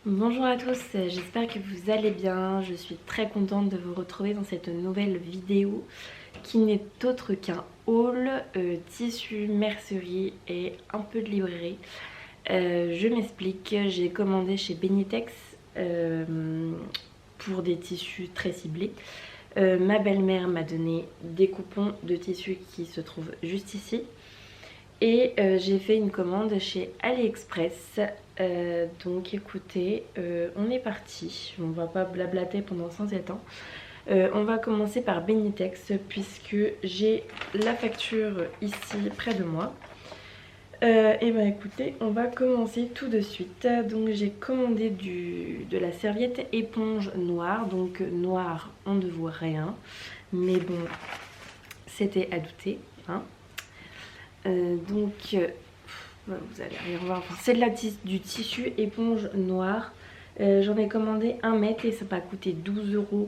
Bonjour à tous, j'espère que vous allez bien. Je suis très contente de vous retrouver dans cette nouvelle vidéo qui n'est autre qu'un haul tissu, mercerie et un peu de librairie. Je m'explique, j'ai commandé chez Benitex pour des tissus très ciblés. Ma belle-mère m'a donné des coupons de tissus qui se trouvent juste ici. Et j'ai fait une commande chez AliExpress. Donc écoutez, on est parti. On va pas blablater pendant 107 ans. On va commencer par Benitex puisque j'ai la facture ici près de moi. Et ben écoutez, on va commencer tout de suite. Donc j'ai commandé de la serviette éponge noire. Donc noir, on ne voit rien. Mais bon, c'était à douter, hein. Vous allez rien voir. Enfin, c'est du tissu éponge noir. J'en ai commandé 1 mètre et ça m'a coûté 12,42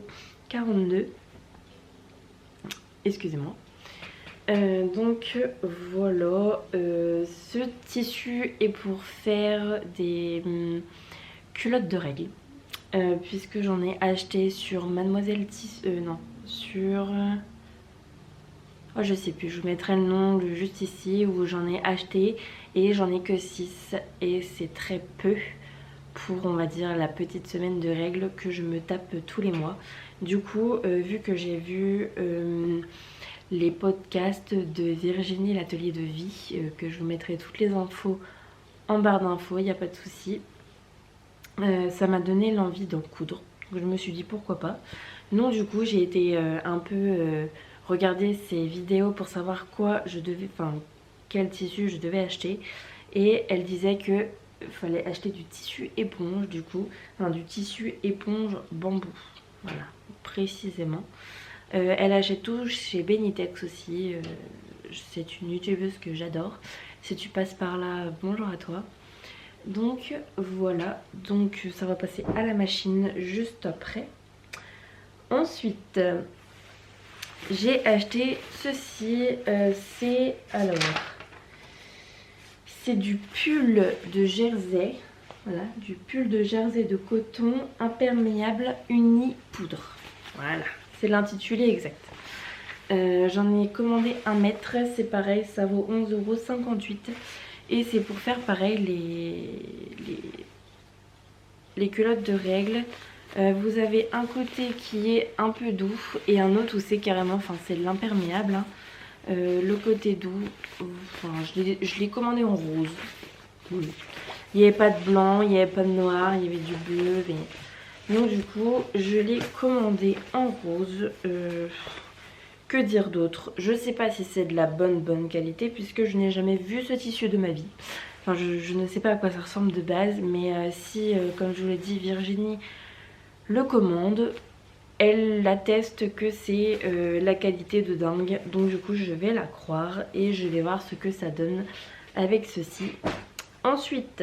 €. Excusez-moi. Donc voilà, ce tissu est pour faire des culottes de règles. Puisque j'en ai acheté sur Mademoiselle Tissu. Non, sur. Oh, je sais plus, je vous mettrai le nom juste ici où j'en ai acheté et j'en ai que 6 et c'est très peu pour on va dire la petite semaine de règles que je me tape tous les mois. Du coup, vu que j'ai vu les podcasts de Virginie l'atelier de vie, que je vous mettrai toutes les infos en barre d'infos, il n'y a pas de souci. Ça m'a donné l'envie d'en coudre. Donc je me suis dit pourquoi pas. Non, du coup j'ai été un peu regarder ces vidéos pour savoir quel tissu je devais acheter. Et elle disait que fallait acheter du tissu éponge du coup, du tissu éponge bambou. Voilà, précisément. Elle achète tout chez Benitex aussi. C'est une youtubeuse que j'adore. Si tu passes par là, bonjour à toi. Donc voilà, donc ça va passer à la machine juste après. Ensuite, j'ai acheté ceci, c'est du pull de jersey, voilà, du pull de jersey de coton imperméable uni poudre. Voilà, c'est l'intitulé exact. J'en ai commandé 1 mètre, c'est pareil, ça vaut 11,58 € et c'est pour faire pareil les culottes de règles. Vous avez un côté qui est un peu doux et un autre où c'est carrément, enfin c'est l'imperméable, hein. Le côté doux, enfin, je l'ai commandé en rose. Oui. Il n'y avait pas de blanc, il n'y avait pas de noir, il y avait du bleu. Donc du coup, je l'ai commandé en rose. Que dire d'autre? Je sais pas si c'est de la bonne qualité puisque je n'ai jamais vu ce tissu de ma vie. Enfin, je ne sais pas à quoi ça ressemble de base, mais si, comme je vous l'ai dit, Virginie le commande, elle atteste que c'est la qualité de dingue. Donc du coup je vais la croire et je vais voir ce que ça donne avec ceci. Ensuite,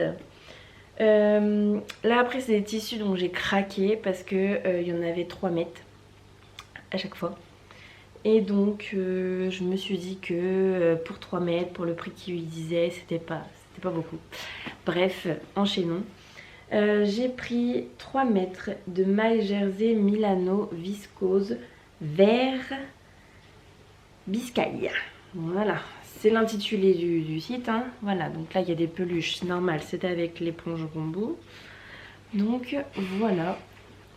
là après c'est des tissus dont j'ai craqué parce que il y en avait 3 mètres à chaque fois. Et donc je me suis dit que pour 3 mètres, pour le prix qu'il disait, c'était pas beaucoup. Bref, enchaînons. J'ai pris 3 mètres de maille jersey Milano viscose vert Biscaye. Voilà, c'est l'intitulé du site, hein. Voilà, donc là il y a des peluches, c'est normal, c'était avec l'éponge bambou. Donc voilà,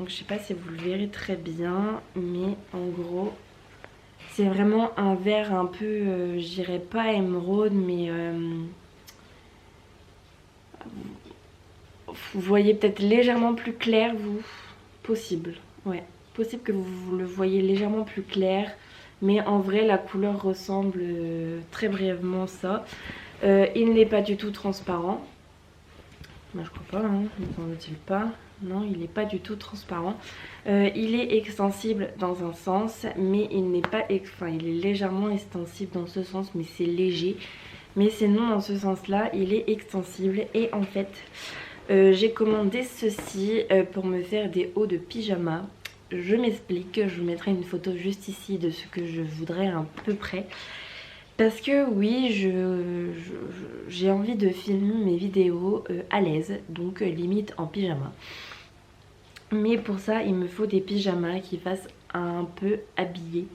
donc je sais pas si vous le verrez très bien, mais en gros c'est vraiment un vert un peu, je dirais pas émeraude, mais vous voyez peut-être légèrement plus clair, vous. Possible, ouais. Possible que vous le voyez légèrement plus clair. Mais en vrai, la couleur ressemble très brièvement ça. Il n'est pas du tout transparent. Moi, je crois pas, hein. Ne semble-t-il pas. Non, il n'est pas du tout transparent. Il est extensible dans un sens, mais il n'est pas... Enfin, il est légèrement extensible dans ce sens, mais c'est léger. Mais c'est non dans ce sens-là, il est extensible. Et en fait... j'ai commandé ceci pour me faire des hauts de pyjama. Je m'explique, je vous mettrai une photo juste ici de ce que je voudrais à peu près. Parce que oui, j'ai envie de filmer mes vidéos à l'aise, donc limite en pyjama. Mais pour ça, il me faut des pyjamas qui fassent un peu habillés.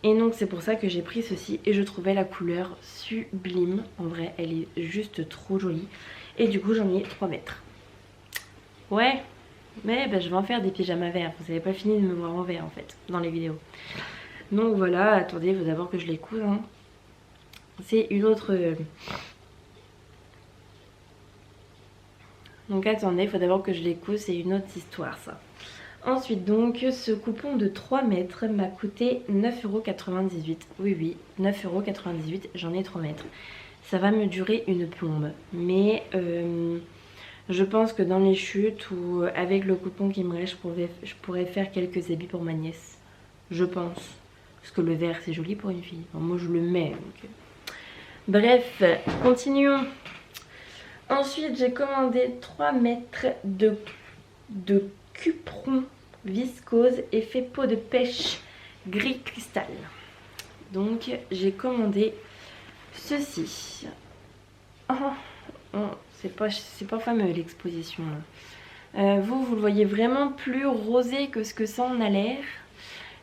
Et donc c'est pour ça que j'ai pris ceci et je trouvais la couleur sublime. En vrai, elle est juste trop jolie. Et du coup, j'en ai 3 mètres. Ouais, mais je vais en faire des pyjamas verts. Vous n'avez pas fini de me voir en vert en fait, dans les vidéos. Donc voilà, attendez, il faut d'abord que je les couse. Hein. C'est une autre... Donc attendez, il faut d'abord que je les couse, c'est une autre histoire ça. Ensuite donc, ce coupon de 3 mètres m'a coûté 9,98 €. Oui, 9,98 €, j'en ai 3 mètres. Ça va me durer une plombe. Mais je pense que dans les chutes ou avec le coupon qui me reste, je pourrais faire quelques habits pour ma nièce. Je pense. Parce que le vert c'est joli pour une fille. Enfin, moi je le mets. Donc... Bref, continuons. Ensuite, j'ai commandé 3 mètres de cupron viscose effet peau de pêche gris cristal. Donc, j'ai commandé ceci. Oh, c'est pas fameux l'exposition. Vous le voyez vraiment plus rosé que ce que ça en a l'air.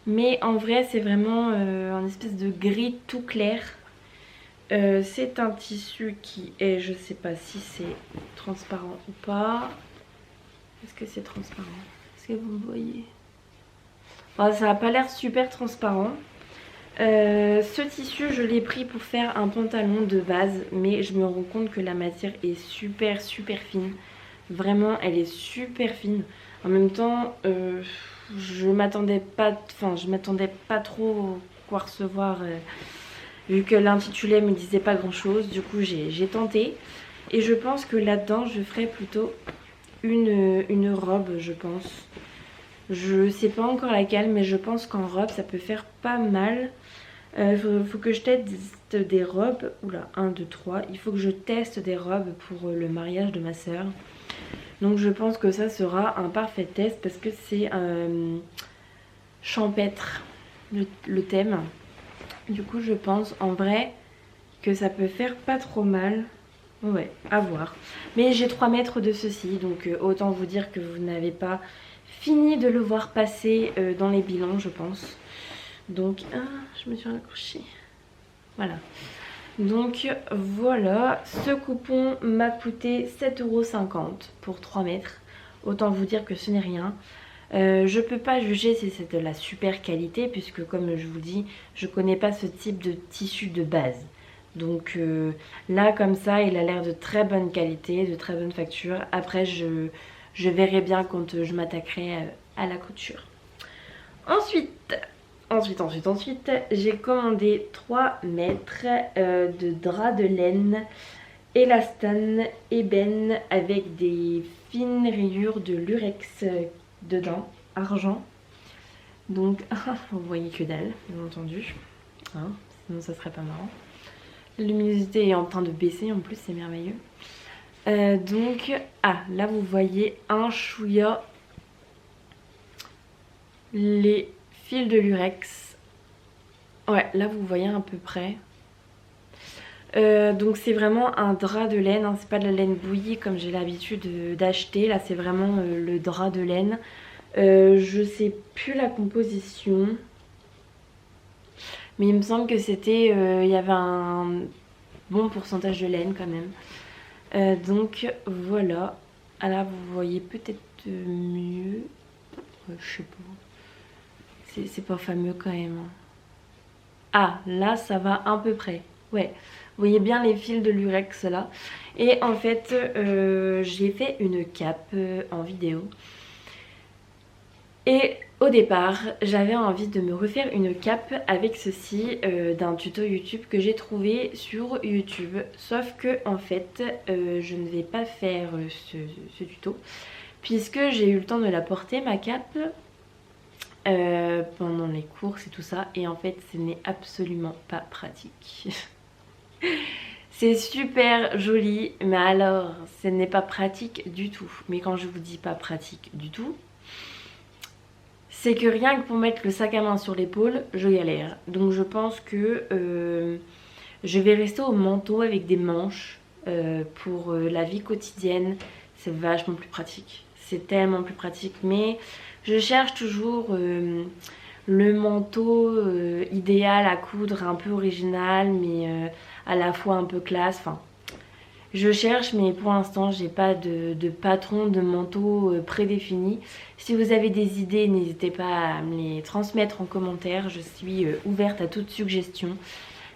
Mais en vrai, c'est vraiment un espèce de gris tout clair. C'est un tissu qui est, je sais pas si c'est transparent ou pas. Est-ce que c'est transparent? Est-ce que vous me voyez? Bon, ça n'a pas l'air super transparent. Ce tissu, je l'ai pris pour faire un pantalon de base, mais je me rends compte que la matière est super fine. Vraiment, elle est super fine. En même temps, je m'attendais pas trop à recevoir. Vu que l'intitulé me disait pas grand chose, du coup j'ai tenté. Et je pense que là-dedans je ferai plutôt une robe, je pense. Je sais pas encore laquelle, mais je pense qu'en robe ça peut faire pas mal. Faut que je teste des robes. Oula, 1, 2, 3. Il faut que je teste des robes pour le mariage de ma soeur. Donc je pense que ça sera un parfait test parce que c'est champêtre le thème. Du coup je pense en vrai que ça peut faire pas trop mal. Ouais, à voir. Mais j'ai 3 mètres de ceci, donc autant vous dire que vous n'avez pas fini de le voir passer dans les bilans, je pense. Donc, je me suis raccrochée. Voilà. Donc voilà, ce coupon m'a coûté 7,50 € pour 3 mètres. Autant vous dire que ce n'est rien. Je peux pas juger si c'est de la super qualité puisque comme je vous dis, je connais pas ce type de tissu de base. Donc là comme ça, il a l'air de très bonne qualité, de très bonne facture. Après je verrai bien quand je m'attaquerai à la couture. Ensuite, j'ai commandé 3 mètres de drap de laine élastane ébène avec des fines rayures de lurex dedans, argent. Donc, vous voyez que dalle, bien entendu. Hein, sinon ça serait pas marrant. La luminosité est en train de baisser en plus, c'est merveilleux. Donc, là vous voyez un chouïa les fils de lurex. Ouais, là vous voyez à peu près. Donc c'est vraiment un drap de laine, hein, c'est pas de la laine bouillie comme j'ai l'habitude d'acheter. Là c'est vraiment le drap de laine. Je sais plus la composition. Mais il me semble que c'était... il y avait un bon pourcentage de laine quand même. Donc voilà. Là vous voyez peut-être mieux. Je sais pas. C'est pas fameux quand même. Là ça va à peu près. Ouais. Vous voyez bien les fils de lurex là. Et en fait j'ai fait une cape en vidéo. Et au départ, j'avais envie de me refaire une cape avec ceci d'un tuto YouTube que j'ai trouvé sur YouTube. Sauf que en fait, je ne vais pas faire ce tuto puisque j'ai eu le temps de la porter ma cape pendant les courses et tout ça. Et en fait, ce n'est absolument pas pratique. C'est super joli, mais alors, ce n'est pas pratique du tout. Mais quand je vous dis pas pratique du tout, c'est que rien que pour mettre le sac à main sur l'épaule, je galère. Donc je pense que je vais rester au manteau avec des manches pour la vie quotidienne. C'est vachement plus pratique. C'est tellement plus pratique. Mais je cherche toujours le manteau idéal à coudre, un peu original, mais à la fois un peu classe. Enfin, je cherche, mais pour l'instant, j'ai pas de patron de manteau prédéfini. Si vous avez des idées, n'hésitez pas à me les transmettre en commentaire. Je suis ouverte à toute suggestion.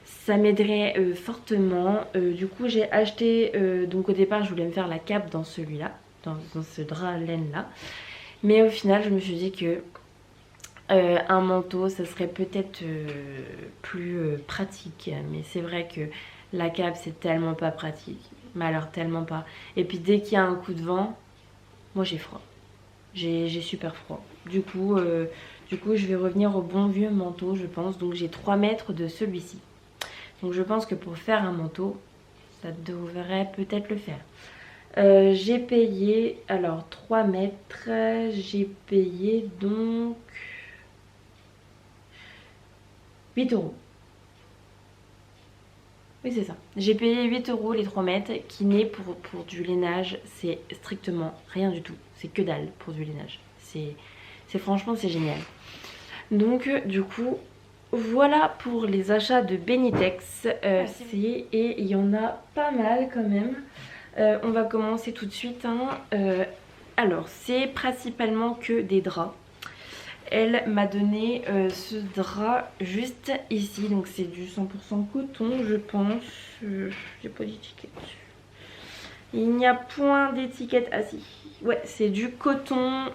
Ça m'aiderait fortement. Du coup, j'ai acheté, donc au départ, je voulais me faire la cape dans celui-là, dans ce drap laine-là. Mais au final, je me suis dit que un manteau, ça serait peut-être plus pratique. Mais c'est vrai que la cape, c'est tellement pas pratique. Mais alors tellement pas. Et puis dès qu'il y a un coup de vent, moi j'ai froid. J'ai super froid. Du coup, je vais revenir au bon vieux manteau, je pense. Donc j'ai 3 mètres de celui-ci. Donc je pense que pour faire un manteau, ça devrait peut-être le faire. J'ai payé, alors 3 mètres, j'ai payé donc 8 euros. Oui, c'est ça. J'ai payé 8 euros les 3 mètres, qui n'est pour du lainage, c'est strictement rien du tout. C'est que dalle pour du lainage. Franchement, c'est génial. Donc, du coup, voilà pour les achats de Benitex. Et il y en a pas mal quand même. On va commencer tout de suite. Alors, c'est principalement que des draps. Elle m'a donné ce drap juste ici, donc c'est du 100% coton je pense. J'ai pas d'étiquette. Il n'y a point d'étiquette. Ah si, ouais, c'est du coton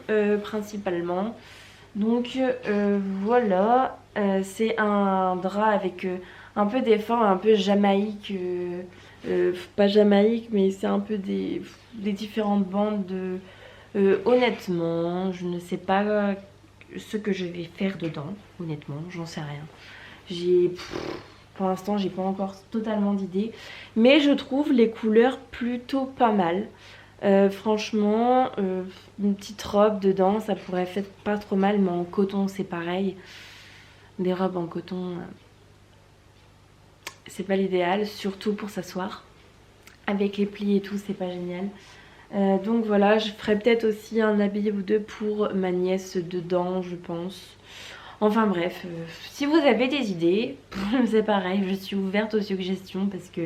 principalement. Donc voilà, c'est un drap avec un peu des formes un peu jamaïque. Pas jamaïque, mais c'est un peu des différentes bandes de... honnêtement, je ne sais pas ce que je vais faire dedans, honnêtement, j'en sais rien. Pour l'instant, j'ai pas encore totalement d'idée, mais je trouve les couleurs plutôt pas mal. Franchement, une petite robe dedans, ça pourrait faire pas trop mal, mais en coton, c'est pareil. Des robes en coton, c'est pas l'idéal, surtout pour s'asseoir. Avec les plis et tout, c'est pas génial. Donc voilà, je ferai peut-être aussi un habillé ou deux pour ma nièce dedans, je pense. Enfin bref, si vous avez des idées, c'est pareil, je suis ouverte aux suggestions parce que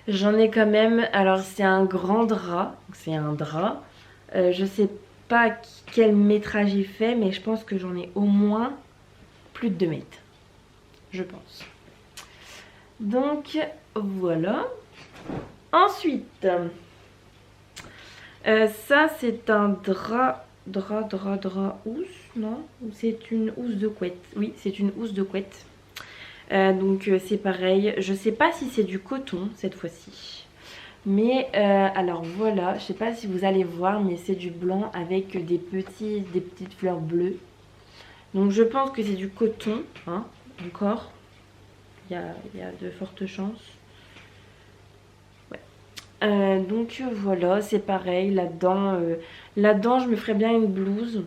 j'en ai quand même. Alors c'est un grand drap, c'est un drap. Je sais pas quel métrage il fait, mais je pense que j'en ai au moins plus de 2 mètres, je pense. Donc voilà. Ensuite... ça c'est un drap housse, non? C'est une housse de couette. Oui, c'est une housse de couette. Donc c'est pareil. Je sais pas si c'est du coton cette fois-ci. Mais alors voilà, je sais pas si vous allez voir, mais c'est du blanc avec des petites fleurs bleues. Donc je pense que c'est du coton, hein, encore. Il y a de fortes chances. Donc voilà, c'est pareil, là-dedans je me ferais bien une blouse.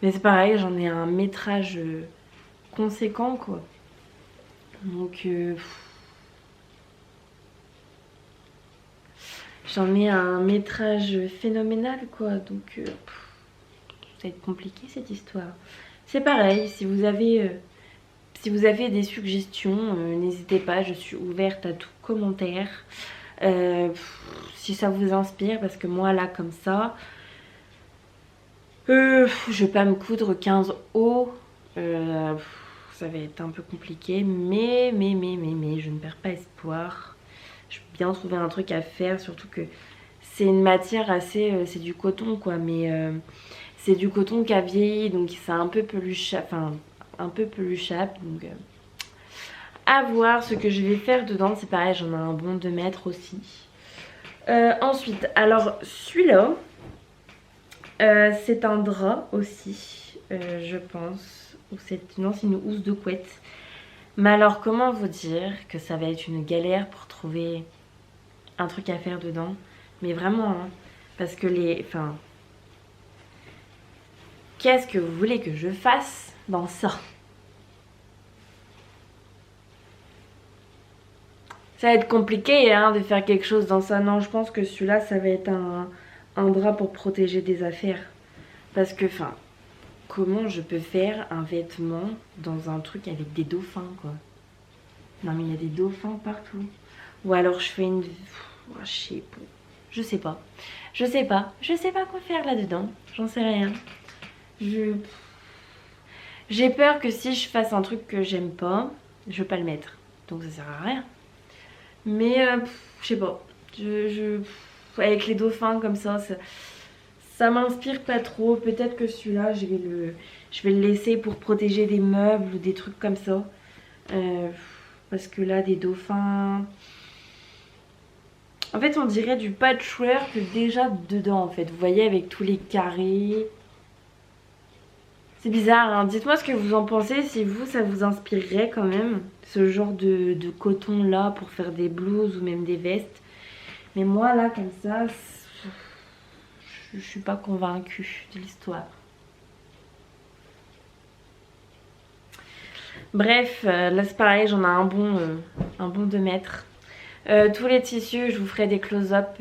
Mais c'est pareil, j'en ai un métrage conséquent quoi. Donc j'en ai un métrage phénoménal quoi. Donc ça va être compliqué cette histoire. C'est pareil, si vous avez des suggestions, n'hésitez pas, je suis ouverte à tout commentaire. Si ça vous inspire, parce que moi là comme ça, je vais pas me coudre 15 hauts. Ça va être un peu compliqué, mais je ne perds pas espoir. Je peux bien trouver un truc à faire, surtout que c'est une matière assez... c'est du coton quoi, mais c'est du coton qui a vieilli, donc c'est un peu peluchable, enfin un peu peluchable, donc à voir ce que je vais faire dedans. C'est pareil, j'en ai un bon 2 mètres aussi. Ensuite, alors celui-là, c'est un drap aussi, je pense. Non, c'est une housse de couette. Mais alors, comment vous dire que ça va être une galère pour trouver un truc à faire dedans. Mais vraiment, hein, parce que qu'est-ce que vous voulez que je fasse dans ça? Ça va être compliqué hein, de faire quelque chose dans ça. Non, je pense que celui-là, ça va être un drap pour protéger des affaires. Parce que, enfin, comment je peux faire un vêtement dans un truc avec des dauphins, quoi? Non, mais il y a des dauphins partout. Ou alors je fais une... Je sais pas. Je sais pas. Je sais pas quoi faire là-dedans. J'en sais rien. J'ai peur que si je fasse un truc que j'aime pas, je vais pas le mettre. Donc ça sert à rien. Mais je sais pas. Avec les dauphins comme ça m'inspire pas trop. Peut-être que celui-là, je vais le laisser pour protéger des meubles ou des trucs comme ça. Parce que là, des dauphins... En fait, on dirait du patchwork déjà dedans, en fait. Vous voyez, avec tous les carrés. C'est bizarre, hein. Dites-moi ce que vous en pensez, si vous, ça vous inspirerait quand même. Ce genre de coton-là pour faire des blouses ou même des vestes. Mais moi, là, comme ça, je suis pas convaincue de l'histoire. Bref, là c'est pareil, j'en ai un bon 2 mètres. Tous les tissus, je vous ferai des close-up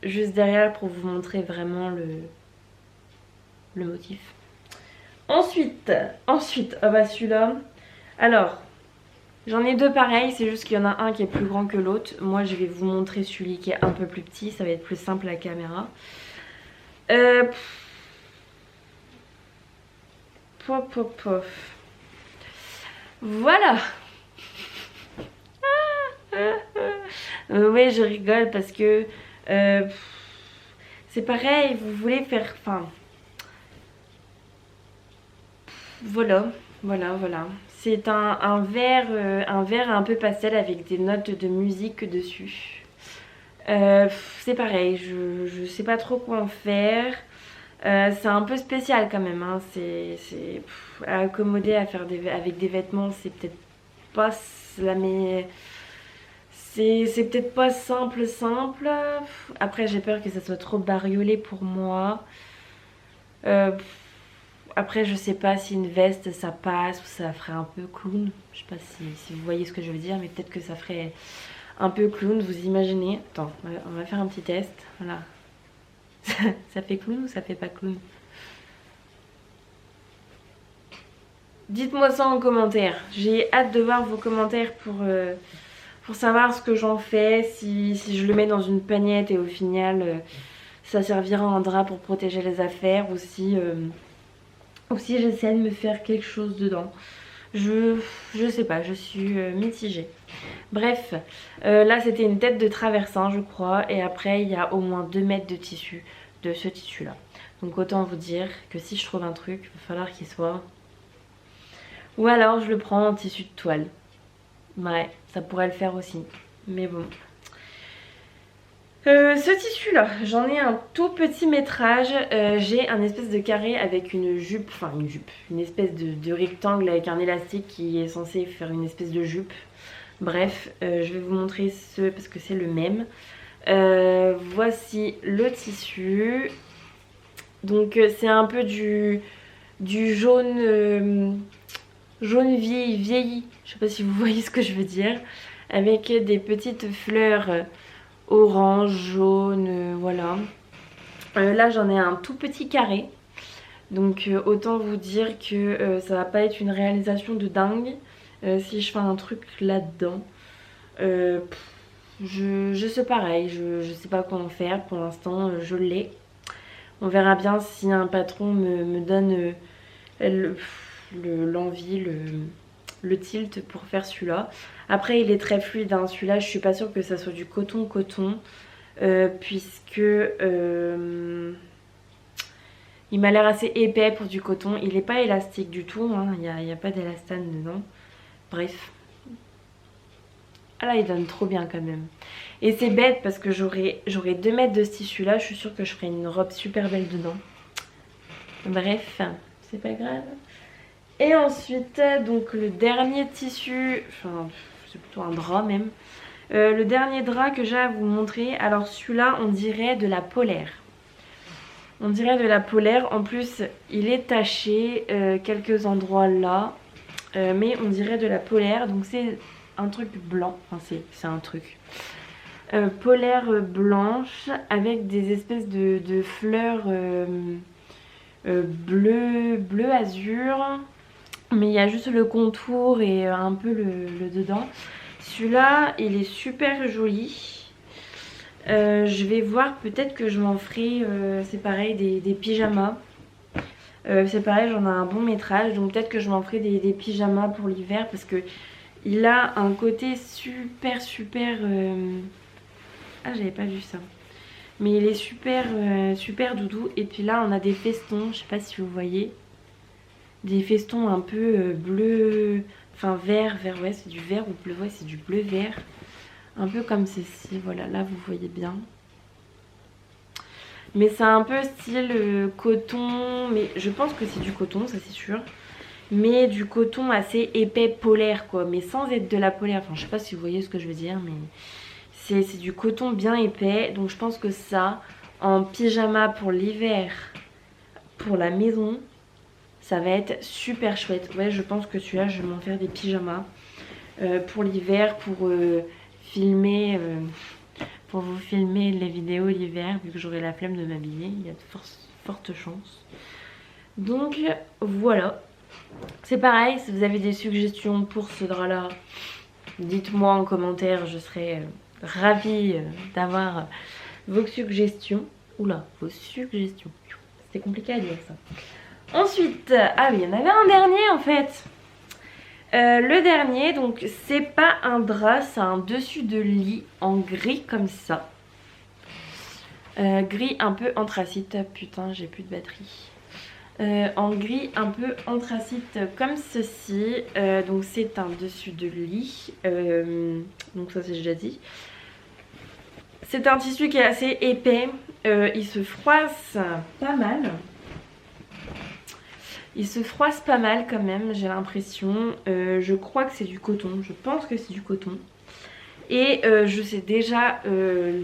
juste derrière pour vous montrer vraiment le motif. Ensuite, ah bah celui-là. Alors, j'en ai 2 pareils, c'est juste qu'il y en a un qui est plus grand que l'autre. Moi, je vais vous montrer celui qui est un peu plus petit, ça va être plus simple à la caméra. Pof. Voilà. Oui, je rigole parce que c'est pareil, vous voulez faire... Enfin, voilà. C'est un verre un peu pastel avec des notes de musique dessus. C'est pareil, je sais pas trop quoi en faire. C'est un peu spécial quand même, hein. C'est à accommoder à faire avec des vêtements, c'est peut-être pas la mais c'est peut-être pas simple. Après j'ai peur que ça soit trop bariolé pour moi. Après je sais pas si une veste ça passe ou ça ferait un peu clown. Je sais pas si vous voyez ce que je veux dire, mais peut-être que ça ferait un peu clown, vous imaginez. Attends, on va faire un petit test, voilà. Ça fait clown ou ça fait pas clown? Dites-moi ça en commentaire. J'ai hâte de voir vos commentaires pour savoir ce que j'en fais. Si je le mets dans une pagnette et au final ça servira en drap pour protéger les affaires. Ou si j'essaie de me faire quelque chose dedans. Je sais pas, je suis mitigée. Bref, là c'était une tête de traversin je crois. Et après il y a au moins 2 mètres de tissu de ce tissu là. Donc autant vous dire que si je trouve un truc, il va falloir qu'il soit... Ou alors je le prends en tissu de toile. Ouais, ça pourrait le faire aussi. Mais bon. Ce tissu là, j'en ai un tout petit métrage. J'ai un espèce de carré avec une jupe. Enfin une jupe. Une espèce de rectangle avec un élastique qui est censé faire une espèce de jupe. Bref, je vais vous montrer ce parce que c'est le même. Voici le tissu. Donc c'est un peu du jaune... jaune vieilli, je sais pas si vous voyez ce que je veux dire, avec des petites fleurs orange, jaune, voilà. Là j'en ai un tout petit carré, donc autant vous dire que ça va pas être une réalisation de dingue si je fais un truc là-dedans. Je sais pareil, je sais pas comment faire, pour l'instant je l'ai. On verra bien si un patron me donne l'envie, le tilt pour faire celui-là. Après il est très fluide hein. Celui-là je suis pas sûre que ça soit du coton puisque il m'a l'air assez épais pour du coton. Il est pas élastique du tout hein. Il n'y a pas d'élastane dedans. Bref. Ah là il donne trop bien quand même. Et c'est bête parce que j'aurais 2 mètres de ce tissu là. Je suis sûre que je ferai une robe super belle dedans. Bref, c'est pas grave. Et ensuite, donc le dernier tissu, enfin c'est plutôt un drap même. Le dernier drap que j'ai à vous montrer, alors celui-là on dirait de la polaire. On dirait de la polaire. En plus, il est taché quelques endroits là. Mais on dirait de la polaire. Donc c'est un truc blanc. Enfin c'est un truc. Polaire blanche avec des espèces de fleurs bleu azur. Mais il y a juste le contour et un peu le dedans. Celui-là, il est super joli. Je vais voir, peut-être que je m'en ferai, c'est pareil, des pyjamas. C'est pareil, j'en ai un bon métrage, donc peut-être que je m'en ferai des pyjamas pour l'hiver parce que il a un côté super. Ah, j'avais pas vu ça. Mais il est super doudou. Et puis là, on a des festons, je sais pas si vous voyez. Des festons un peu bleu, enfin vert, ouais, c'est du vert ou bleu, ouais, c'est du bleu-vert. Un peu comme ceci, voilà, là vous voyez bien. Mais c'est un peu style coton, mais je pense que c'est du coton, ça c'est sûr. Mais du coton assez épais polaire quoi, mais sans être de la polaire. Enfin je sais pas si vous voyez ce que je veux dire, mais c'est du coton bien épais. Donc je pense que ça, en pyjama pour l'hiver, pour la maison, ça va être super chouette. Ouais, je pense que celui-là, je vais m'en faire des pyjamas pour l'hiver, pour filmer... pour vous filmer les vidéos l'hiver, vu que j'aurai la flemme de m'habiller, il y a de fortes chances. Donc voilà. C'est pareil, si vous avez des suggestions pour ce drap-là, dites-moi en commentaire, je serai ravie d'avoir vos suggestions. Oula, vos suggestions. C'était compliqué à dire ça. Ensuite, ah oui, il y en avait un dernier en fait. Le dernier, donc c'est pas un drap, c'est un dessus de lit en gris comme ça. Gris un peu anthracite, putain j'ai plus de batterie. En gris un peu anthracite comme ceci. Donc c'est un dessus de lit. Donc ça c'est déjà dit. C'est un tissu qui est assez épais. Il se froisse pas mal. Il se froisse pas mal quand même, j'ai l'impression. Je crois que c'est du coton, je pense que c'est du coton. Et je sais déjà le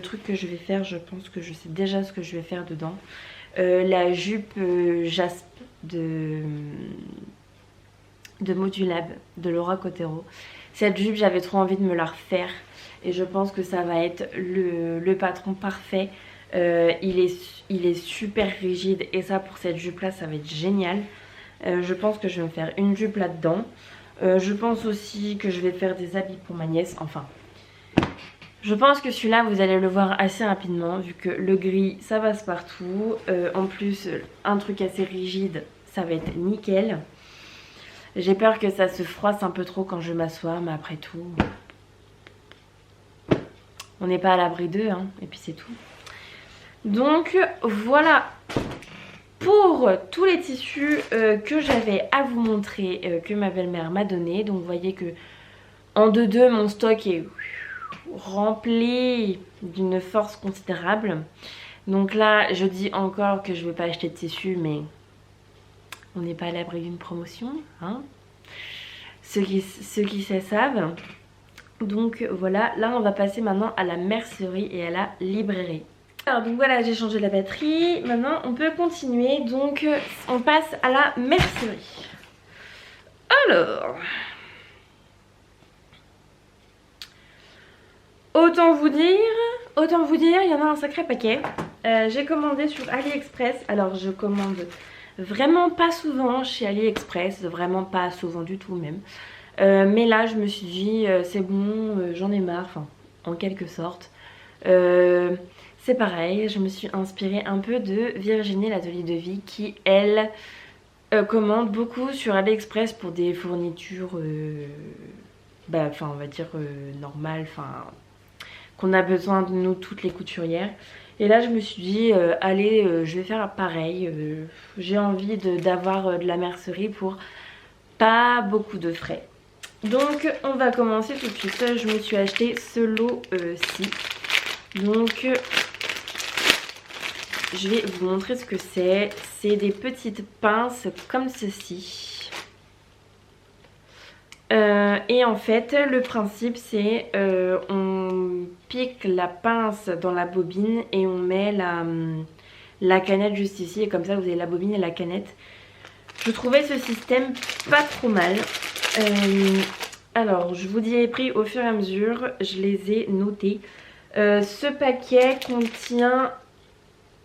truc que je vais faire, je pense que je sais déjà ce que je vais faire dedans. La jupe Jasp de Modulab, de Laura Cotero. Cette jupe, j'avais trop envie de me la refaire. Et je pense que ça va être le patron parfait. Il est super rigide et ça pour cette jupe là ça va être génial. Je pense que je vais me faire une jupe là dedans. Je pense aussi que je vais faire des habits pour ma nièce. Enfin je pense que celui-là vous allez le voir assez rapidement vu que le gris ça passe partout. En plus un truc assez rigide ça va être nickel. J'ai peur que ça se froisse un peu trop quand je m'assois, mais après tout on n'est pas à l'abri d'eux hein, et puis c'est tout. Donc voilà pour tous les tissus que j'avais à vous montrer, que ma belle-mère m'a donné. Donc vous voyez que en 2-2 mon stock est rempli d'une force considérable. Donc là je dis encore que je ne vais pas acheter de tissu, mais on n'est pas à l'abri d'une promotion hein. Ceux qui savent. Donc voilà, là on va passer maintenant à la mercerie et à la librairie. Alors donc voilà, j'ai changé la batterie, maintenant on peut continuer, donc on passe à la mercerie. Alors, autant vous dire, il y en a un sacré paquet. J'ai commandé sur AliExpress, alors je commande vraiment pas souvent chez AliExpress, vraiment pas souvent du tout même. Mais là je me suis dit c'est bon, j'en ai marre, enfin en quelque sorte. C'est pareil, je me suis inspirée un peu de Virginie, l'atelier de vie, qui elle commande beaucoup sur AliExpress pour des fournitures, enfin on va dire normales, enfin qu'on a besoin de nous toutes les couturières. Et là je me suis dit allez je vais faire pareil, j'ai envie d'avoir de la mercerie pour pas beaucoup de frais. Donc on va commencer tout de suite. Je me suis acheté ce lot-ci. Donc je vais vous montrer ce que c'est. C'est des petites pinces comme ceci. Et en fait le principe c'est on on pique la pince dans la bobine et on met la canette juste ici. Et comme ça vous avez la bobine et la canette. Je trouvais ce système pas trop mal. Alors je vous dis les prix au fur et à mesure, je les ai notés. Ce paquet contient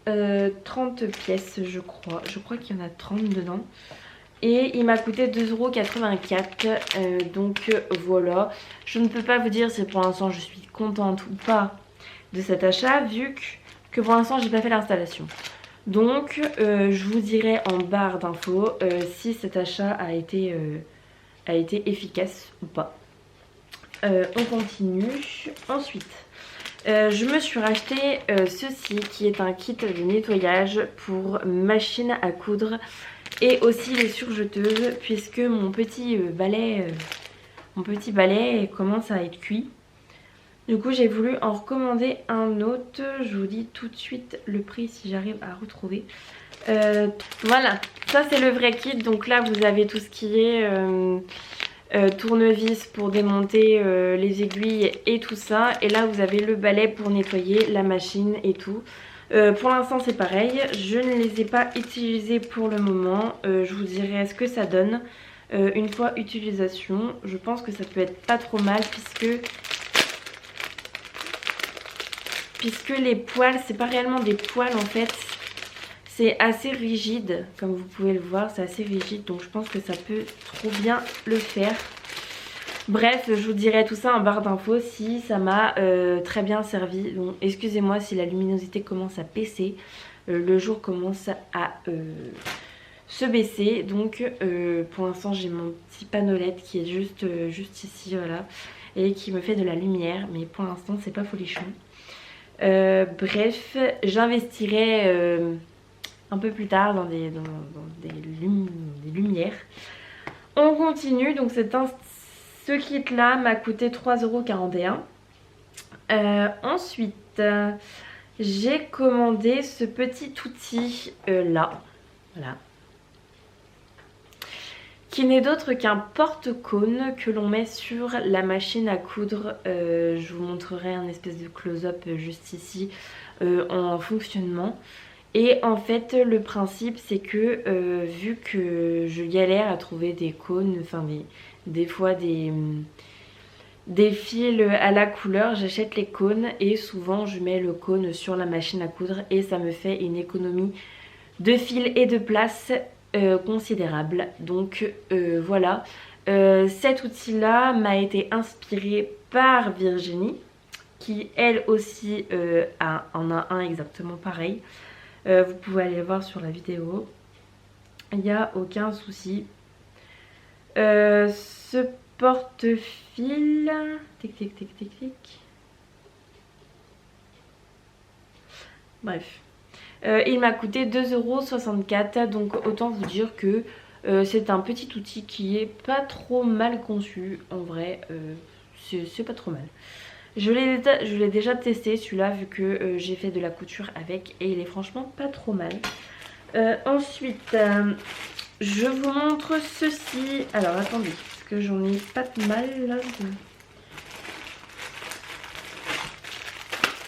30 pièces je crois. Je crois qu'il y en a 30 dedans. Et il m'a coûté 2,84 €. Donc voilà. Je ne peux pas vous dire si pour l'instant je suis contente ou pas de cet achat, vu que pour l'instant j'ai pas fait l'installation. Donc je vous dirai en barre d'infos si cet achat a été efficace ou pas. On continue. Ensuite, je me suis racheté ceci qui est un kit de nettoyage pour machine à coudre et aussi les surjeteuses, puisque mon petit balai commence à être cuit. Du coup j'ai voulu en recommander un autre. Je vous dis tout de suite le prix si j'arrive à retrouver. Voilà, ça c'est le vrai kit. Donc là vous avez tout ce qui est tournevis pour démonter les aiguilles et tout ça. Et là vous avez le balai pour nettoyer la machine et tout. Pour l'instant c'est pareil, je ne les ai pas utilisés pour le moment. Je vous dirai ce que ça donne une fois utilisation. Je pense que ça peut être pas trop mal puisque les poils, c'est pas réellement des poils en fait. C'est assez rigide, comme vous pouvez le voir, c'est assez rigide. Donc je pense que ça peut trop bien le faire. Bref, je vous dirai tout ça en barre d'infos si ça m'a très bien servi. Donc excusez-moi si la luminosité commence à baisser. Le jour commence à se baisser. Donc pour l'instant j'ai mon petit panolette qui est juste ici, voilà. Et qui me fait de la lumière. Mais pour l'instant c'est pas folichon. Bref, j'investirai un peu plus tard dans des lumières. On continue, donc ce kit là m'a coûté 3,41 €. Ensuite, j'ai commandé ce petit outil là, voilà, qui n'est d'autre qu'un porte-cône que l'on met sur la machine à coudre. Je vous montrerai un espèce de close-up juste ici en fonctionnement. Et en fait le principe c'est que vu que je galère à trouver des cônes, enfin des fois des fils à la couleur, j'achète les cônes et souvent je mets le cône sur la machine à coudre et ça me fait une économie de fil et de place considérable. Donc voilà, cet outil là m'a été inspiré par Virginie qui elle aussi en a un exactement pareil. Vous pouvez aller voir sur la vidéo, il n'y a aucun souci. Ce porte-fil, tic tic tic tic tic. Bref, il m'a coûté 2,64 €. Donc autant vous dire que c'est un petit outil qui est pas trop mal conçu. En vrai, c'est pas trop mal. Je l'ai déjà testé celui-là vu que j'ai fait de la couture avec et il est franchement pas trop mal. Ensuite, je vous montre ceci. Alors attendez, parce que j'en ai pas de mal là.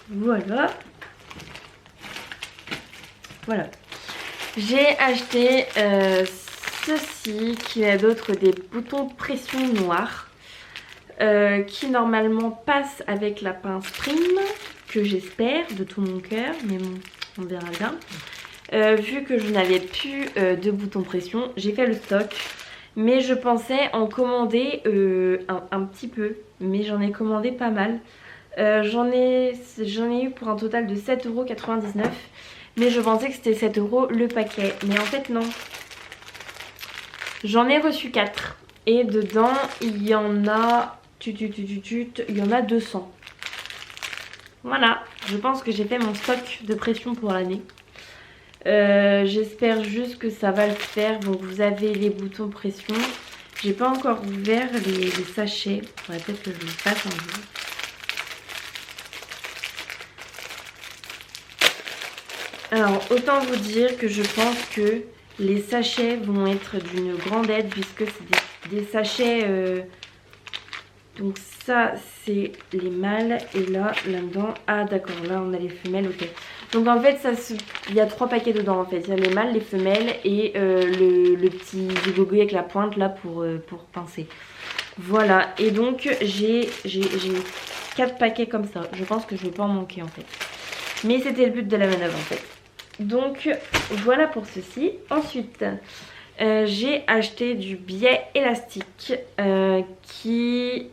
Voilà. Voilà. J'ai acheté ceci qui est d'autre des boutons pression noirs. Qui normalement passe avec la pince prime, que j'espère de tout mon cœur, mais bon, on verra bien. Vu que je n'avais plus de boutons pression, j'ai fait le stock, mais je pensais en commander un petit peu, mais j'en ai commandé pas mal. J'en ai eu pour un total de 7,99 €, mais je pensais que c'était 7 € le paquet, mais en fait non. J'en ai reçu 4 et dedans il y en a... il y en a 200. Voilà, je pense que j'ai fait mon stock de pression pour l'année. J'espère juste que ça va le faire. Donc vous avez les boutons pression. J'ai pas encore ouvert les sachets. Il faudrait peut-être que je le fasse un jour. Alors autant vous dire que je pense que les sachets vont être d'une grande aide puisque c'est des sachets... Donc ça c'est les mâles et là-dedans, ah d'accord, là on a les femelles, ok. Donc en fait il y a 3 paquets dedans en fait, il y a les mâles, les femelles et le petit zigogo avec la pointe là pour pincer. Voilà, et donc j'ai 4 paquets comme ça, je pense que je vais pas en manquer en fait. Mais c'était le but de la manœuvre en fait. Donc voilà pour ceci. Ensuite, j'ai acheté du biais élastique qui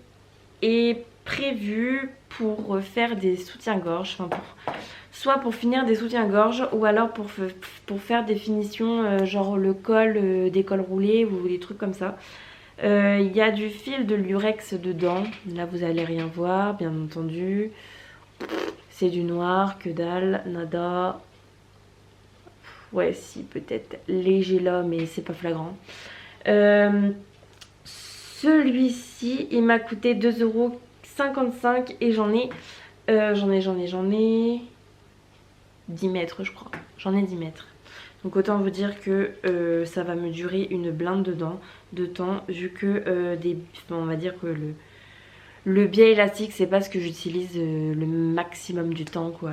est prévu pour faire des soutiens-gorge, enfin soit pour finir des soutiens-gorge ou alors pour faire des finitions genre le col, des cols roulés ou des trucs comme ça. Il y a du fil de lurex dedans, là vous allez rien voir bien entendu. C'est du noir, que dalle, nada. Ouais si peut-être léger là mais c'est pas flagrant. Celui-ci il m'a coûté 2,55 € et j'en ai 10 mètres je crois. J'en ai 10 mètres. Donc autant vous dire que ça va me durer une blinde de temps vu que on va dire que le biais élastique c'est pas ce que j'utilise le maximum du temps quoi.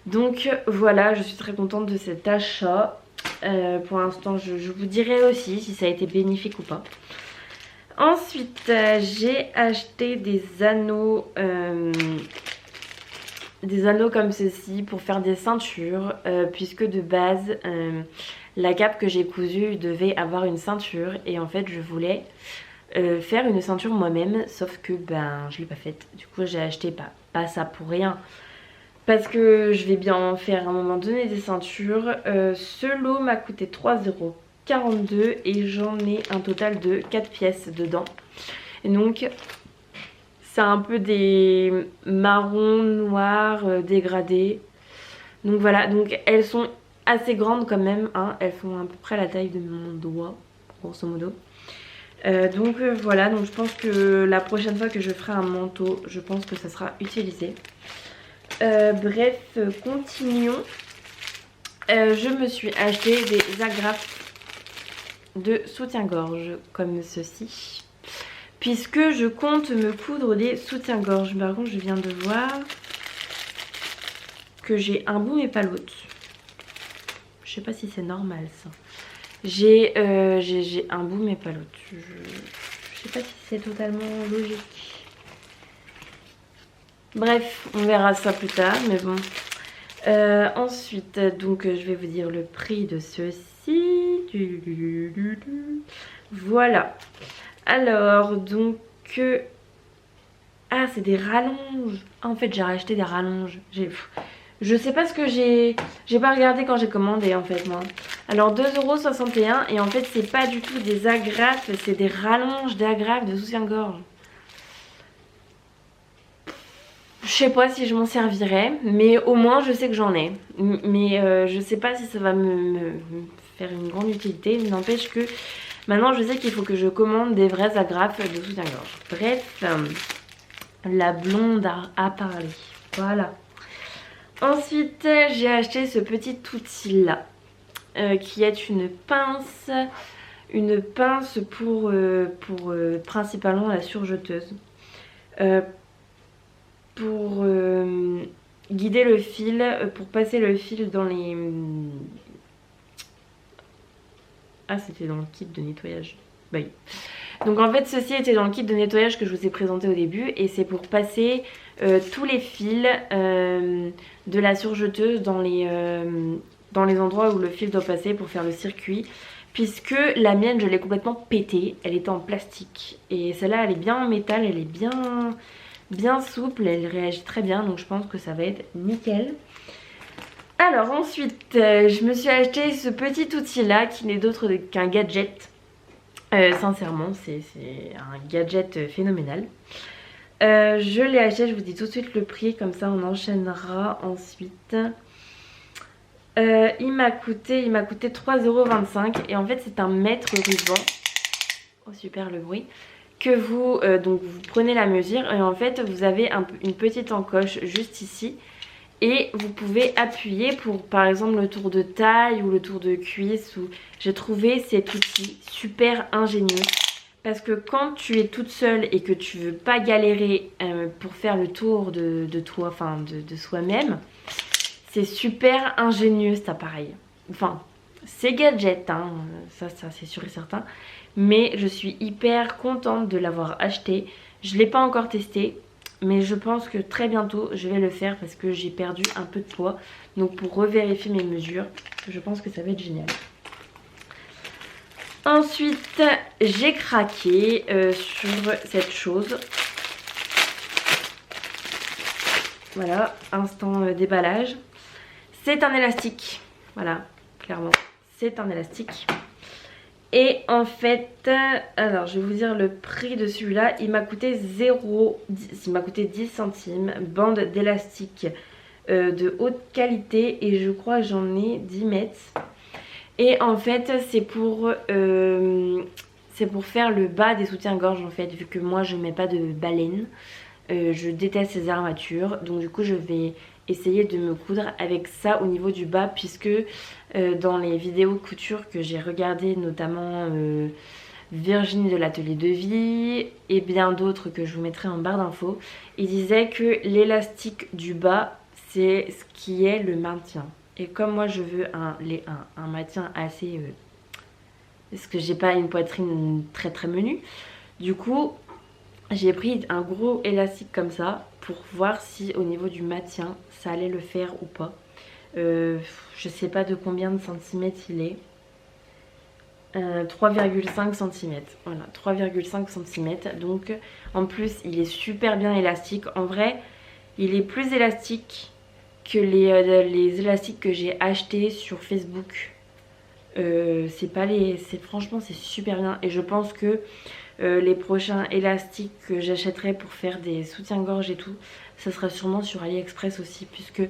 Donc voilà, je suis très contente de cet achat. Pour l'instant je vous dirai aussi si ça a été bénéfique ou pas. Ensuite j'ai acheté des anneaux comme ceci pour faire des ceintures puisque de base la cape que j'ai cousue devait avoir une ceinture et en fait je voulais faire une ceinture moi-même sauf que je l'ai pas faite. Du coup j'ai acheté pas ça pour rien parce que je vais bien en faire à un moment donné des ceintures. Ce lot m'a coûté 3,42 € et j'en ai un total de 4 pièces dedans. Et donc c'est un peu des marrons noirs dégradés. Donc voilà, donc elles sont assez grandes quand même, hein. Elles font à peu près la taille de mon doigt, grosso modo. Voilà, donc je pense que la prochaine fois que je ferai un manteau, je pense que ça sera utilisé. Bref, continuons. Je me suis acheté des agrafes de soutien-gorge comme ceci. Puisque je compte me coudre des soutiens-gorge. Par contre, je viens de voir que j'ai un bout mais pas l'autre. Je sais pas si c'est normal ça. J'ai un bout mais pas l'autre. Je sais pas si c'est totalement logique. Bref, on verra ça plus tard, mais bon. Ensuite, donc je vais vous dire le prix de ceci. Voilà. Alors, donc... Ah, c'est des rallonges. Ah, en fait, j'ai racheté des rallonges. Je sais pas ce que j'ai... J'ai pas regardé quand j'ai commandé, en fait, moi. Alors, 2,61 € et en fait, c'est pas du tout des agrafes, c'est des rallonges d'agrafes de soutien-gorge. Je sais pas si je m'en servirai, mais au moins, je sais que j'en ai. Mais je sais pas si ça va me faire une grande utilité. Mais n'empêche que... Maintenant, je sais qu'il faut que je commande des vraies agrafes de soutien-gorge. Bref, la blonde a parlé. Voilà. Ensuite, j'ai acheté ce petit outil-là, qui est une pince pour principalement la surjeteuse. Pour guider le fil, pour passer le fil dans les... Ah, c'était dans le kit de nettoyage. Bah oui. Donc en fait, ceci était dans le kit de nettoyage que je vous ai présenté au début. Et c'est pour passer tous les fils de la surjeteuse dans les endroits où le fil doit passer pour faire le circuit. Puisque la mienne, je l'ai complètement pétée. Elle était en plastique. Et celle-là, elle est bien en métal. Elle est bien souple. Elle réagit très bien. Donc je pense que ça va être nickel. Alors ensuite, je me suis acheté ce petit outil-là qui n'est d'autre qu'un gadget. Sincèrement, c'est un gadget phénoménal. Je l'ai acheté, je vous dis tout de suite le prix, comme ça on enchaînera ensuite. Il m'a coûté 3,25 € et en fait c'est un mètre ruban. Oh super le bruit. Que donc vous prenez la mesure et en fait vous avez une petite encoche juste ici. Et vous pouvez appuyer pour par exemple le tour de taille ou le tour de cuisse. J'ai trouvé cet outil super ingénieux Parce que quand tu es toute seule et que tu veux pas galérer pour faire le tour de toi, enfin de soi-même, c'est super ingénieux cet appareil. Enfin, c'est gadget, hein, ça c'est sûr et certain. Mais je suis hyper contente de l'avoir acheté. Je ne l'ai pas encore testé, mais je pense que très bientôt je vais le faire parce que j'ai perdu un peu de poids. Donc pour revérifier mes mesures, je pense que ça va être génial. Ensuite, j'ai craqué sur cette chose. Voilà, instant déballage. C'est un élastique. Voilà, clairement, c'est un élastique. Et en fait, alors je vais vous dire le prix de celui-là. Il m'a coûté 10 centimes. Bande d'élastique de haute qualité. Et je crois que j'en ai 10 mètres. Et en fait c'est pour faire le bas des soutiens-gorge en fait. Vu que moi je mets pas de baleine. Je déteste ces armatures. Donc du coup je vais essayer de me coudre avec ça au niveau du bas. Puisque dans les vidéos couture que j'ai regardées, notamment Virginie de l'atelier de vie et bien d'autres que je vous mettrai en barre d'infos, il disait que l'élastique du bas c'est ce qui est le maintien. Et comme moi je veux un maintien assez... parce que j'ai pas une poitrine très très menue. Du coup j'ai pris un gros élastique comme ça pour voir si au niveau du maintien ça allait le faire ou pas. Je sais pas de combien de centimètres il est. 3,5 cm. Voilà, 3,5 cm. Donc en plus il est super bien élastique. En vrai il est plus élastique que les élastiques que j'ai achetés sur Facebook. Franchement c'est super bien. Et je pense que les prochains élastiques que j'achèterai pour faire des soutiens-gorge et tout, ça sera sûrement sur AliExpress aussi, puisque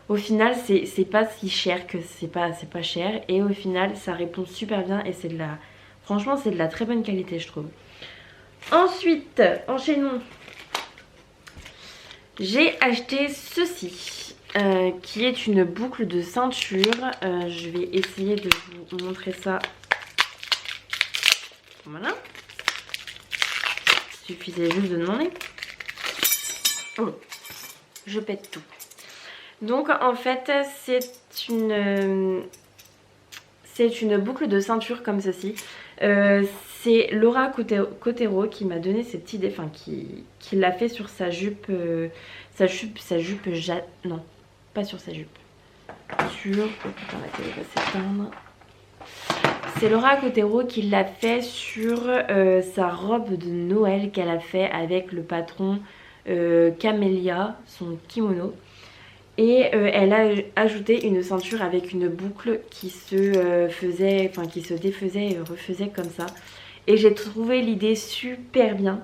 au final c'est pas si cher que c'est pas cher. Et au final ça répond super bien et franchement c'est de la très bonne qualité je trouve. Ensuite, enchaînons. J'ai acheté ceci. Qui est une boucle de ceinture. Je vais essayer de vous montrer ça. Voilà. Il suffisait juste de demander. Oh, je pète tout. Donc en fait c'est une boucle de ceinture comme ceci. C'est Laura Cotero qui m'a donné cette idée, enfin qui l'a fait sur sa jupe, non, pas sur sa jupe, sur, attends, la télé va s'éteindre. C'est Laura Cotero qui l'a fait sur sa robe de Noël qu'elle a fait avec le patron Camélia, son kimono. Et elle a ajouté une ceinture avec une boucle qui se défaisait et refaisait comme ça. Et j'ai trouvé l'idée super bien.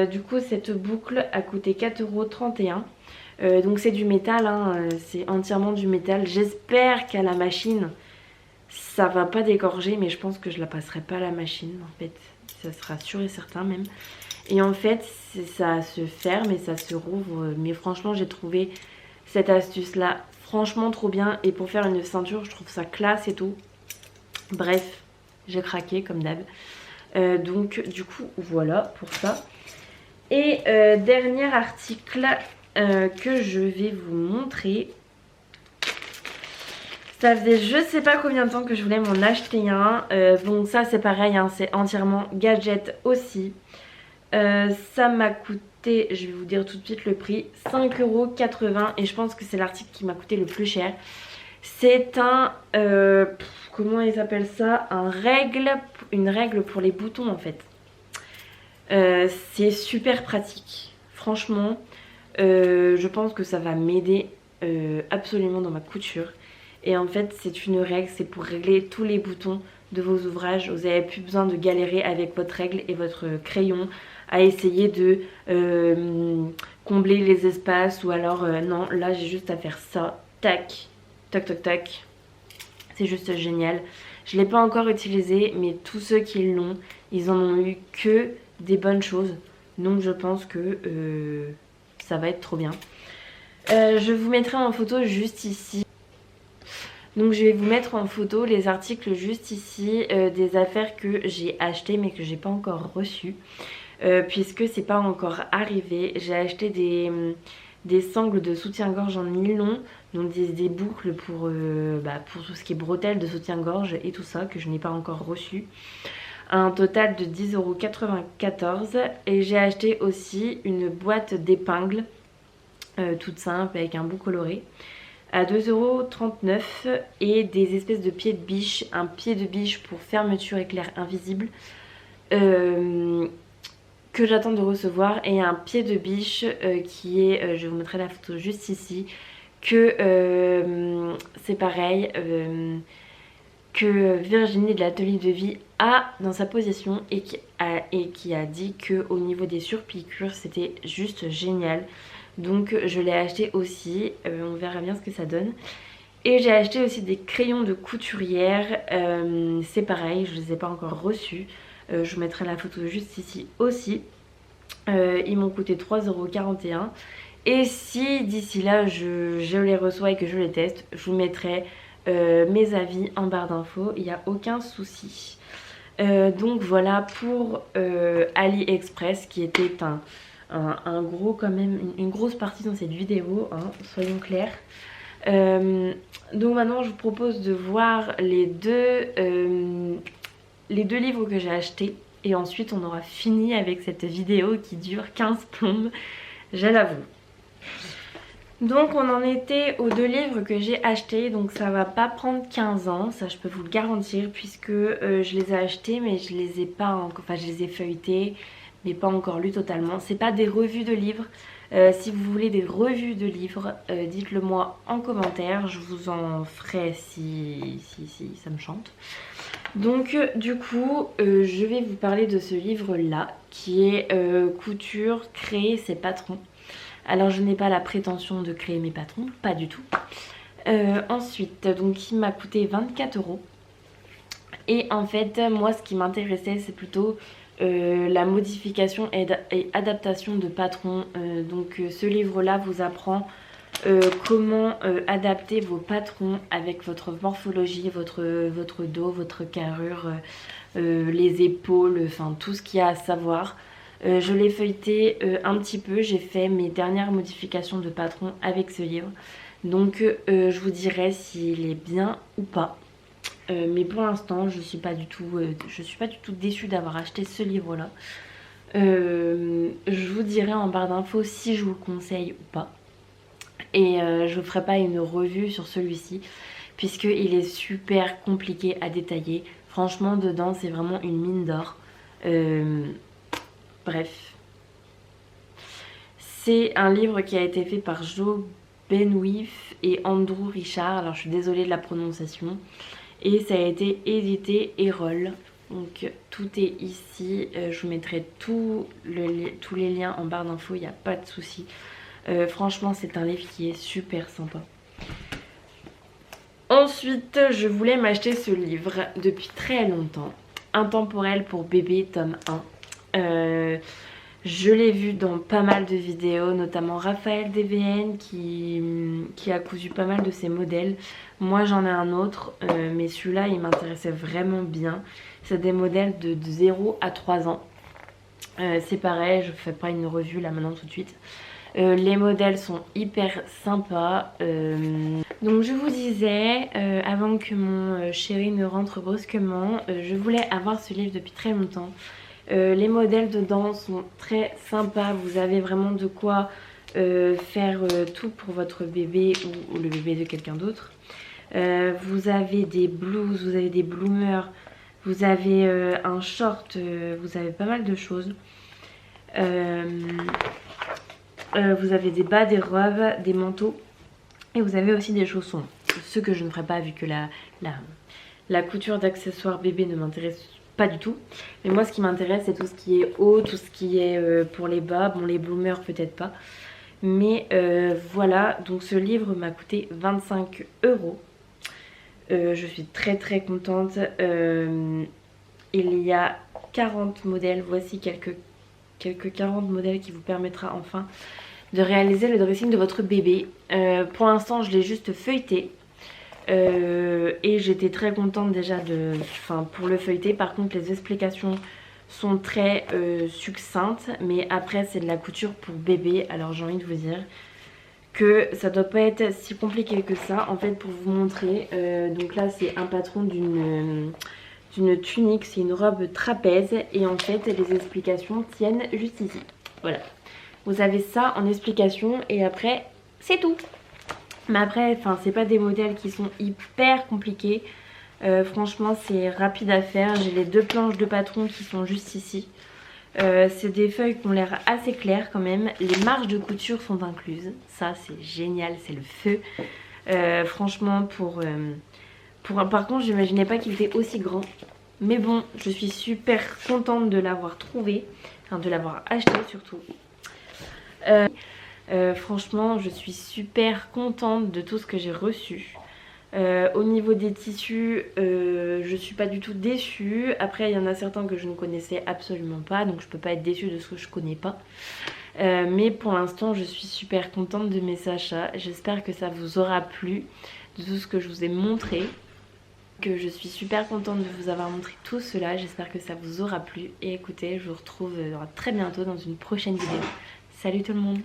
Du coup cette boucle a coûté 4,31 €. Donc c'est du métal, hein, c'est entièrement du métal. J'espère qu'à la machine ça va pas dégorger, mais je pense que je la passerai pas à la machine en fait. Ça sera sûr et certain même. Et en fait ça se ferme et ça se rouvre. Mais franchement j'ai trouvé cette astuce là franchement trop bien. Et pour faire une ceinture je trouve ça classe et tout. Bref, j'ai craqué comme d'hab. Donc du coup voilà pour ça. Et dernier article que je vais vous montrer. Ça faisait je sais pas combien de temps que je voulais m'en acheter un. Donc ça c'est pareil, hein, c'est entièrement gadget aussi. Ça m'a coûté, je vais vous dire tout de suite le prix, 5,80 € et je pense que c'est l'article qui m'a coûté le plus cher. C'est un, comment ils appellent ça, une règle pour les boutons en fait. C'est super pratique, franchement. Je pense que ça va m'aider absolument dans ma couture. Et en fait c'est une règle, c'est pour régler tous les boutons de vos ouvrages. Vous n'avez plus besoin de galérer avec votre règle et votre crayon à essayer de combler les espaces. Ou alors non, là j'ai juste à faire ça, tac, tac tac tac. C'est juste génial. Je ne l'ai pas encore utilisé, mais tous ceux qui l'ont, ils en ont eu que des bonnes choses. Donc je pense que ça va être trop bien. Je vous mettrai en photo juste ici Donc je vais vous mettre en photo les articles juste ici, des affaires que j'ai achetées mais que j'ai pas encore reçues. Puisque c'est pas encore arrivé. J'ai acheté des sangles de soutien-gorge en nylon, donc des boucles pour tout ce qui est bretelles de soutien-gorge et tout ça que je n'ai pas encore reçu. Un total de 10,94 € et j'ai acheté aussi une boîte d'épingles toute simple avec un bout coloré à 2,39 € et des espèces de pieds de biche, un pied de biche pour fermeture éclair invisible que j'attends de recevoir et un pied de biche qui est, je vous mettrai la photo juste ici, que c'est pareil, que Virginie de l'atelier de vie a dans sa possession et qui a dit que au niveau des surpiqûres c'était juste génial. Donc je l'ai acheté aussi, on verra bien ce que ça donne. Et j'ai acheté aussi des crayons de couturière, c'est pareil, je ne les ai pas encore reçus. Je vous mettrai la photo juste ici aussi. Ils m'ont coûté 3,41 €. Et si d'ici là je les reçois et que je les teste, je vous mettrai mes avis en barre d'infos, il n'y a aucun souci. Donc voilà pour AliExpress qui était un gros quand même, une grosse partie dans cette vidéo, hein, soyons clairs. Donc maintenant je vous propose de voir les deux livres que j'ai achetés et ensuite on aura fini avec cette vidéo qui dure 15 plombes, je l'avoue. Donc on en était aux deux livres que j'ai achetés, donc ça va pas prendre 15 ans, ça je peux vous le garantir, puisque je les ai achetés mais je les ai pas encore, enfin je les ai feuilletés mais pas encore lus totalement. C'est pas des revues de livres, si vous voulez des revues de livres, dites-le moi en commentaire, je vous en ferai si ça me chante. Donc du coup je vais vous parler de ce livre là qui est Couture, créer ses patrons. Alors je n'ai pas la prétention de créer mes patrons, pas du tout. Ensuite donc il m'a coûté 24 €. Et en fait moi ce qui m'intéressait c'est plutôt la modification et adaptation de patrons. Donc ce livre là vous apprend comment adapter vos patrons avec votre morphologie, votre dos, votre carrure, les épaules, enfin tout ce qu'il y a à savoir. Je l'ai feuilleté un petit peu, j'ai fait mes dernières modifications de patron avec ce livre. Donc je vous dirai s'il est bien ou pas. Mais pour l'instant je suis pas du tout déçue d'avoir acheté ce livre là. Je vous dirai en barre d'infos si je vous le conseille ou pas. Et je ne ferai pas une revue sur celui-ci puisqu'il est super compliqué à détailler. Franchement dedans c'est vraiment une mine d'or. Bref. C'est un livre qui a été fait par Jo Benwif et Andrew Richard. Alors je suis désolée de la prononciation. Et ça a été édité Erol. Donc tout est ici. Je vous mettrai tous les liens en barre d'infos, il n'y a pas de souci. Franchement c'est un livre qui est super sympa. Ensuite je voulais m'acheter ce livre depuis très longtemps. Intemporel pour bébé tome 1. Je l'ai vu dans pas mal de vidéos, notamment Raphaël DVN qui a cousu pas mal de ses modèles. Moi j'en ai un autre, mais celui-là il m'intéressait vraiment bien. C'est des modèles de 0 à 3 ans. C'est pareil, je ne fais pas une revue là maintenant tout de suite. Les modèles sont hyper sympas. Donc je vous disais, avant que mon chéri ne rentre brusquement, je voulais avoir ce livre depuis très longtemps. Les modèles dedans sont très sympas, vous avez vraiment de quoi faire tout pour votre bébé ou le bébé de quelqu'un d'autre. Vous avez des blouses, vous avez des bloomers, vous avez un short, vous avez pas mal de choses. Vous avez des bas, des robes, des manteaux et vous avez aussi des chaussons. Ce que je ne ferai pas vu que la couture d'accessoires bébé ne m'intéresse pas du tout. Mais moi ce qui m'intéresse c'est tout ce qui est haut, tout ce qui est pour les bas. Bon les bloomers peut-être pas. Mais voilà, donc ce livre m'a coûté 25 €. Je suis très très contente. Il y a 40 modèles, voici quelques 40 modèles qui vous permettra enfin de réaliser le dressing de votre bébé. Pour l'instant je l'ai juste feuilleté. Et j'étais très contente déjà pour le feuilleter. Par contre les explications sont très succinctes, mais après c'est de la couture pour bébé. Alors j'ai envie de vous dire que ça doit pas être si compliqué que ça. En fait, pour vous montrer, donc là c'est un patron d'une tunique, c'est une robe trapèze, et en fait les explications tiennent juste ici. Voilà, vous avez ça en explication et après c'est tout. Mais après, enfin, c'est pas des modèles qui sont hyper compliqués. Franchement, c'est rapide à faire. J'ai les 2 planches de patron qui sont juste ici. C'est des feuilles qui ont l'air assez claires quand même. Les marges de couture sont incluses. Ça, c'est génial, c'est le feu. Franchement, par contre, j'imaginais pas qu'il était aussi grand. Mais bon, je suis super contente de l'avoir trouvé. Enfin, de l'avoir acheté surtout. Franchement, je suis super contente de tout ce que j'ai reçu. Au niveau des tissus, je suis pas du tout déçue. Après, il y en a certains que je ne connaissais absolument pas, donc je peux pas être déçue de ce que je connais pas. Mais pour l'instant, je suis super contente de mes achats. J'espère que ça vous aura plu, de tout ce que je vous ai montré. Que je suis super contente de vous avoir montré tout cela. J'espère que ça vous aura plu. Et écoutez, je vous retrouve très bientôt dans une prochaine vidéo. Salut tout le monde!